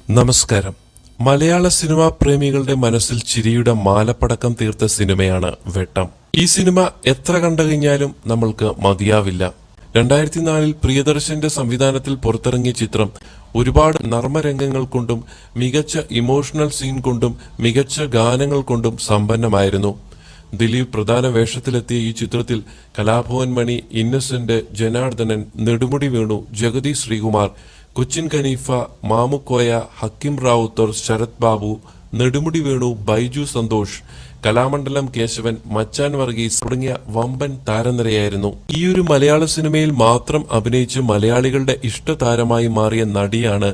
നമസ്കാരം. മലയാള സിനിമാ പ്രേമികളുടെ മനസ്സിൽ ചിരിയുടെ മാലപ്പടക്കം തീർത്ത സിനിമയാണ് വെട്ടം. ഈ സിനിമ എത്ര കണ്ടുകഴിഞ്ഞാലും നമ്മൾക്ക് മതിയാവില്ല. 2004 പ്രിയദർശന്റെ സംവിധാനത്തിൽ പുറത്തിറങ്ങിയ ചിത്രം ഒരുപാട് നർമ്മരംഗങ്ങൾ കൊണ്ടും മികച്ച ഇമോഷണൽ സീൻ കൊണ്ടും മികച്ച ഗാനങ്ങൾ കൊണ്ടും സമ്പന്നമായിരുന്നു. ദിലീപ് പ്രധാന വേഷത്തിലെത്തിയ ഈ ചിത്രത്തിൽ കലാഭവൻ മണി, ഇന്നസെന്റ്, ജനാർദ്ദനൻ, നെടുമുടി വേണു, ജഗതി ശ്രീകുമാർ, കൊച്ചിൻ കനീഫ, മാമുക്കോയ, ഹക്കിം റാവുത്തർ, ശരത് ബാബു, നെടുമുടി വേണു, ബൈജു സന്തോഷ്, കലാമണ്ഡലം കേശവൻ, മച്ചാൻ വർഗീസ് തുടങ്ങിയ വമ്പൻ താരനിരയായിരുന്നു. ഈ ഒരു മലയാള സിനിമയിൽ മാത്രം അഭിനയിച്ച് മലയാളികളുടെ ഇഷ്ടതാരമായി മാറിയ നടിയാണ്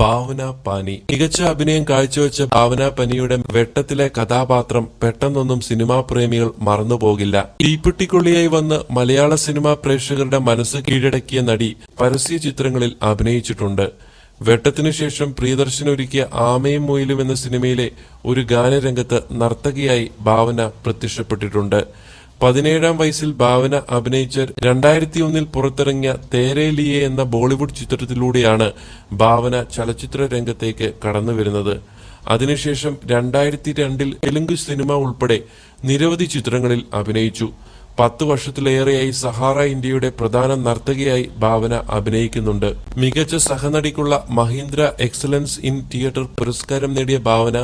ഭാവന പാനി. മികച്ച അഭിനയം കാഴ്ചവെച്ച ഭാവന പാനിയുടെ വെട്ടത്തിലെ കഥാപാത്രം പെട്ടെന്നൊന്നും സിനിമാ പ്രേമികൾ മറന്നുപോകില്ല. തീപ്പെട്ടിക്കൊള്ളിയായി വന്ന് മലയാള സിനിമാ പ്രേക്ഷകരുടെ മനസ്സ് കീഴടക്കിയ നടി പരസ്യ ചിത്രങ്ങളിൽ അഭിനയിച്ചിട്ടുണ്ട്. വെട്ടത്തിനു ശേഷം പ്രിയദർശൻ ഒരുക്കിയ ആമയും മുയിലും എന്ന സിനിമയിലെ ഒരു ഗാനരംഗത്ത് നർത്തകിയായി ഭാവന പ്രത്യക്ഷപ്പെട്ടിട്ടുണ്ട്. 17-ാം വയസ്സിൽ ഭാവന അഭിനയിച്ച 2001 പുറത്തിറങ്ങിയ തേരെ ലിയെ എന്ന ബോളിവുഡ് ചിത്രത്തിലൂടെയാണ് ഭാവന ചലച്ചിത്ര രംഗത്തേക്ക് കടന്നുവരുന്നത്. അതിനുശേഷം 2002 തെലുങ്ക് സിനിമ ഉൾപ്പെടെ നിരവധി ചിത്രങ്ങളിൽ അഭിനയിച്ചു. 10 വർഷത്തിലേറെയായി സഹാറ ഇന്ത്യയുടെ പ്രധാന നർത്തകിയായി ഭാവന അഭിനയിക്കുന്നുണ്ട്. മികച്ച സഹനടിക്കുള്ള മഹീന്ദ്ര എക്സലൻസ് ഇൻ തിയേറ്റർ പുരസ്കാരം നേടിയ Bhavana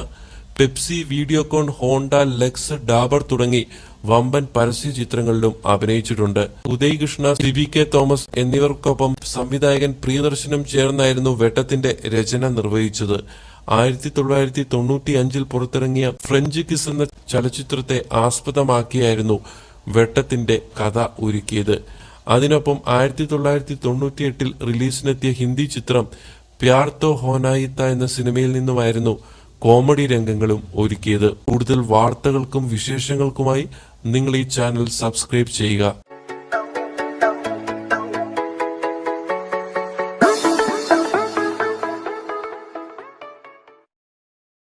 Pepsi, Videocon, Honda, Lux, Dabur തുടങ്ങി വമ്പൻ പരസ്യ ചിത്രങ്ങളിലും അഭിനയിച്ചിട്ടുണ്ട്. ഉദയ് കൃഷ്ണ, സിബി കെ തോമസ് എന്നിവർക്കൊപ്പം സംവിധായകൻ പ്രിയദർശനും ചേർന്നായിരുന്നു വെട്ടത്തിന്റെ രചന നിർവഹിച്ചത്. 1995 പുറത്തിറങ്ങിയ ഫ്രഞ്ച് കിസ് എന്ന ചലച്ചിത്രത്തെ ആസ്പദമാക്കിയായിരുന്നു വെട്ടത്തിന്റെ കഥ ഒരുക്കിയത്. അതിനൊപ്പം 1998 റിലീസിനെത്തിയ ഹിന്ദി ചിത്രം പ്യാർ തോ ഹോനായിത്ത എന്ന സിനിമയിൽ നിന്നുമായിരുന്നു കോമഡി രംഗങ്ങളും ഒരുക്കിയത്. കൂടുതൽ വാർത്തകൾക്കും വിശേഷങ്ങൾക്കുമായി നിങ്ങൾ ഈ ചാനൽ സബ്സ്ക്രൈബ് ചെയ്യുക.